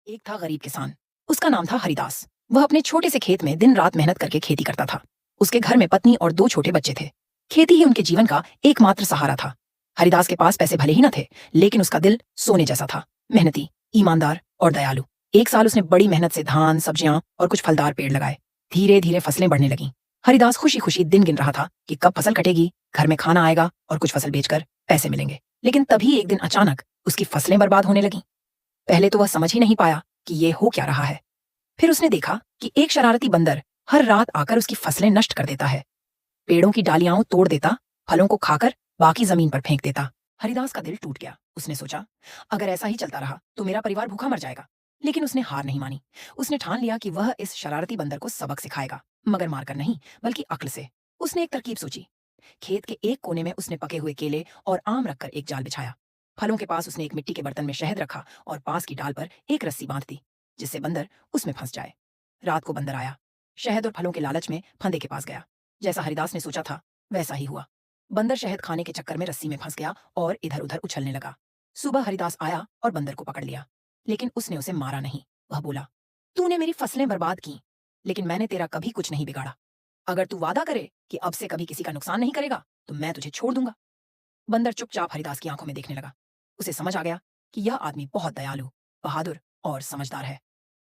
एक था गरीब किसान। उसका नाम था हरिदास। वह अपने छोटे से खेत में दिन रात मेहनत करके खेती करता था। उसके घर में पत्नी और 2 छोटे बच्चे थे। खेती ही उनके जीवन का एकमात्र सहारा था। हरिदास के पास पैसे भले ही न थे, लेकिन उसका दिल सोने जैसा था। मेहनती, ईमानदार और दयालु। एक साल उसने बड़ी मेहनत से धान, सब्जियां और कुछ फलदार पेड़ लगाए। धीरे धीरे फसलें बढ़ने लगीं। हरिदास खुशी खुशी दिन गिन रहा था कि कब फसल कटेगी, घर में खाना आएगा और कुछ फसल बेचकर पैसे मिलेंगे। लेकिन तभी एक दिन अचानक उसकी फसलें बर्बाद होने लगीं। पहले तो वह समझ ही नहीं पाया कि ये हो क्या रहा है। फिर उसने देखा कि एक शरारती बंदर हर रात आकर उसकी फसलें नष्ट कर देता है। पेड़ों की डालियां तोड़ देता, फलों को खाकर बाकी जमीन पर फेंक देता। हरिदास का दिल टूट गया। उसने सोचा, अगर ऐसा ही चलता रहा तो मेरा परिवार भूखा मर जाएगा। लेकिन उसने हार नहीं मानी। उसने ठान लिया कि वह इस शरारती बंदर को सबक सिखाएगा, मगर मारकर नहीं, बल्कि अक्ल से। उसने एक तरकीब सोची। खेत के एक कोने में उसने पके हुए केले और आम रखकर एक जाल बिछाया। फलों के पास उसने एक मिट्टी के बर्तन में शहद रखा और पास की डाल पर एक रस्सी बांध दी, जिससे बंदर उसमें फंस जाए। रात को बंदर आया। शहद और फलों के लालच में फंदे के पास गया। जैसा हरिदास ने सोचा था वैसा ही हुआ। बंदर शहद खाने के चक्कर में रस्सी में फंस गया और इधर उधर उछलने लगा। सुबह हरिदास आया और बंदर को पकड़ लिया, लेकिन उसने उसे मारा नहीं। वह बोला, तूने मेरी फसलें बर्बाद की, लेकिन मैंने तेरा कभी कुछ नहीं बिगाड़ा। अगर तू वादा करे कि अब से कभी किसी का नुकसान नहीं करेगा तो मैं तुझे छोड़ दूंगा। बंदर चुपचाप हरिदास की आंखों में देखने लगा। उसे समझ आ गया कि यह आदमी बहुत दयालु, बहादुर और समझदार है।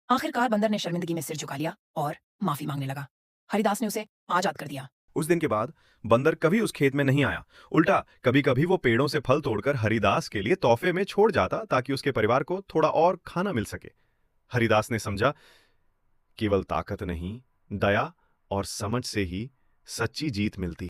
आखिरकार बंदर ने शर्मिंदगी में सिर झुका लिया और माफी मांगने लगा। हरिदास ने उसे आजाद कर दिया। उस दिन के बाद बंदर कभी उस खेत में नहीं आया। उल्टा कभी कभी वो पेड़ों से फल तोड़कर हरिदास के लिए तोहफे में छोड़ जाता, ताकि उसके परिवार को थोड़ा और खाना मिल सके। हरिदास ने समझा, केवल ताकत नहीं, दया और समझ से ही सच्ची जीत मिलती है।